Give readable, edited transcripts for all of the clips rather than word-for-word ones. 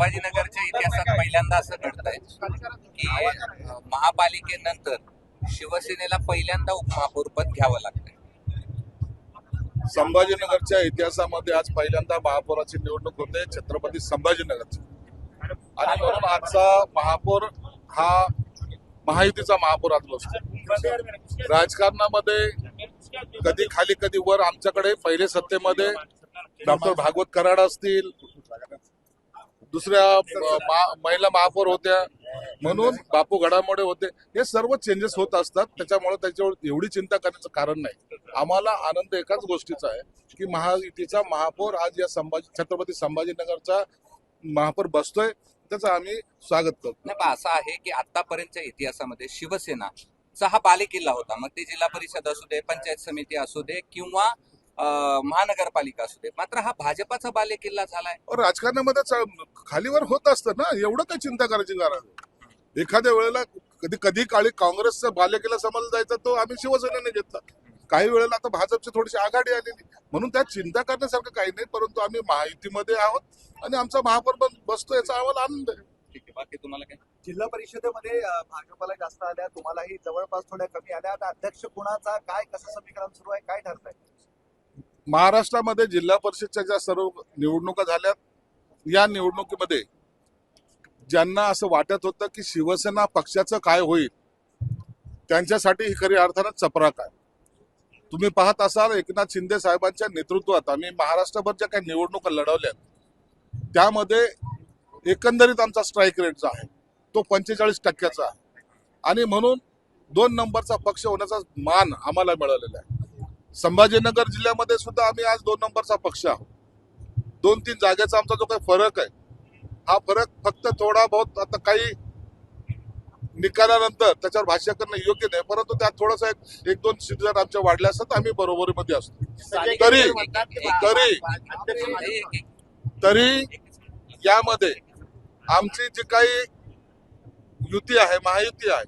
संभाजीनगरच्या इतिहासात पहिल्यांदा असं घडतंय की महापालिकेनंतर शिवसेनेला पहिल्यांदा उपमहापौर पद घ्यावं लागतंय. संभाजीनगरच्या इतिहासामध्ये आज पहिल्यांदा महापौराची निवडणूक होते छत्रपती संभाजीनगरची, आणि म्हणून आजचा महापौर हा महायुतीचा महापौर आज बसतो. राजकारणामध्ये कधी खाली कधी वर. आमच्याकडे पहिले सत्तेमध्ये डॉक्टर भागवत कराड असतील, दुसऱ्या महिला महापौर होत्या, म्हणून बापू घडामोडे होते. हे सर्व चेंजेस होत असतात, त्याच्यामुळे त्याच्यावर एवढी चिंता करण्याचं कारण नाही. आम्हाला आनंद एकाच गोष्टीचा आहे की महायुतीचा महापौर आज या छत्रपती संभाजीनगरचा महापौर बसतोय, त्याचं आम्ही स्वागत करतो. नाही पण असं आहे की आतापर्यंतच्या इतिहासामध्ये शिवसेनाचा हा बालेकिल्ला होता, मग ते जिल्हा परिषद असू दे, पंचायत समिती असू दे किंवा महानगरपालिका असू दे, मात्र हा भाजपाचा बालेकिल्ला झालाय. राजकारणामध्ये खालीवर होत असतं ना, एवढं काही चिंता करायची गरज नाही. एखाद्या वेळेला कधी काळी काँग्रेसचा बालेकिल्ला समजला जायचा, तो आम्ही शिवसेनेने घेतला. काही वेळेला आता भाजपची थोडीशी आघाडी आलेली, म्हणून त्यात चिंता करण्यासारखं काही नाही. परंतु आम्ही महायुतीमध्ये आहोत आणि आमचा महापौर बसतो याचा आम्हाला आनंद आहे. ठीक आहे, बाकी तुम्हाला काय? जिल्हा परिषदेमध्ये भाजपला जास्त आल्या, तुम्हालाही जवळपास थोड्या कमी आल्या. आता अध्यक्ष कुणाचा काय कसं समीकरण सुरू आहे, काय ठरतंय? महाराष्ट्रामध्ये जिल्हा परिषदच्या ज्या सर्व निवडणुका झाल्यात, या निवडणुकीमध्ये ज्यांना असं वाटत होतं की शिवसेना पक्षाचं काय होईल, त्यांच्यासाठी ही खरी अर्थानं चपराक आहे. तुम्ही पाहत असाल, एकनाथ शिंदे साहेबांच्या नेतृत्वात आम्ही महाराष्ट्रभर ज्या काही निवडणुका लढवल्यात, त्यामध्ये एकंदरीत आमचा स्ट्राईक रेट जो आहे तो 45% आहे, आणि म्हणून 2 नंबरचा पक्ष होण्याचा मान आम्हाला मिळालेला आहे. संभाजीनगर जिल्ह्यामध्ये सुद्धा आम्ही आज 2 नंबरचा पक्ष आहोत. 2-3 जागेचा आमचा जो काही फरक आहे, हा फरक फक्त थोडा बहुत आता काही निकालानंतर त्याच्यावर भाष्य करणं योग्य नाही, परंतु त्यात थोडंसं 1-2 सीट जर आमच्या वाढल्या असतात आम्ही बरोबरीमध्ये असतो. तरी यामध्ये आमची जी काही युती आहे, महायुती आहे,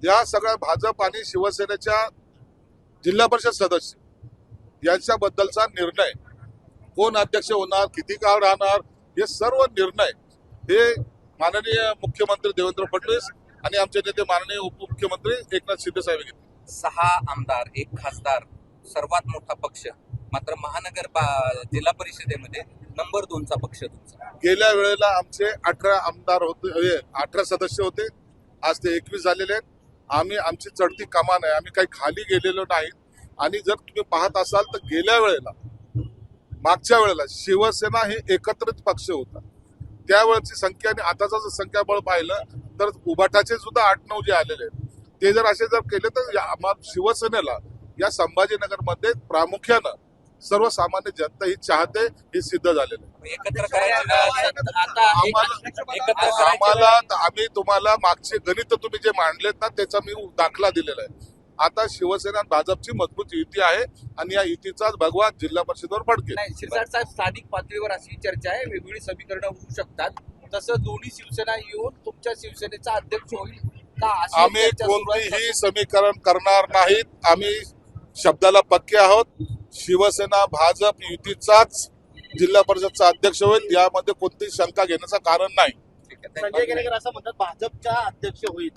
या सगळ्या भाजप आणि शिवसेनेच्या जिल्हा परिषद सदस्य यांच्याबद्दलचा निर्णय, कोण अध्यक्ष होणार, किती काळ राहणार, हे सर्व निर्णय हे माननीय मुख्यमंत्री देवेंद्र फडणवीस आणि आमचे नेते माननीय उपमुख्यमंत्री एकनाथ शिंदे साहेब घेतले. 6 आमदार, 1 खासदार, सर्वात मोठा पक्ष, मात्र जिल्हा परिषदेमध्ये नंबर 2चा पक्ष तुमचा. गेल्या वेळेला आमचे 18 आमदार होते, 18 सदस्य होते, आज ते 21 झालेले आहेत. आमची चढती कमान आहे, आम्ही काही खाली गेलेलो नाही. आणि जर तुम्ही पाहत असाल तर गेल्या वेळेला, मागच्या वेळेला शिवसेना हे एकत्रित पक्ष होता, त्यावेळेची संख्या आणि आताचा जर संख्याबळ पाहिलं तर उभाटाचे सुद्धा 8-9 जे आलेले आहेत, ते जर असे जर केले तर शिवसेनेला या संभाजीनगरमध्ये प्रामुख्यानं सर्वसामान्य जनता ही चाहते, हे सिद्ध झालेलं आहे. आम्ही तुम्हाला मागचे गणित तुम्ही जे मांडलेत ना, त्याचा मी दाखला दिलेला आहे. आता शिवसेना आणि भाजपची मजबूत युती आहे, आणि या युतीचाच भगवा जिल्हा परिषदेवर फडकेल. शिरसाट साहेब, स्थानिक पातळीवर अशी चर्चा आहे, वेगवेगळी समीकरणं होऊ शकतात, तसं दोन्ही शिवसेना येऊन तुमच्या शिवसेनेचा अध्यक्ष होईल का? आम्ही कोणतीही समीकरण करणार नाहीत. आम्ही शब्दाला पक्के आहोत. शिवसेना भाजप युतीचाच जिल्हा परिषदचा अध्यक्ष होईल, यामध्ये कोणतीही शंका घेण्याचं कारण नाही. संजय केनेकर असं म्हणतात भाजपचा अध्यक्ष होईल.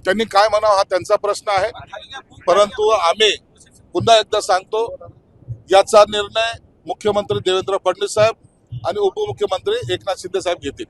त्यांनी काय म्हणावं हा त्यांचा प्रश्न आहे, परंतु आम्ही पुन्हा एकदा सांगतो, याचा निर्णय मुख्यमंत्री देवेंद्र फडणवीस साहेब आणि उपमुख्यमंत्री एकनाथ शिंदे साहेब घेतील.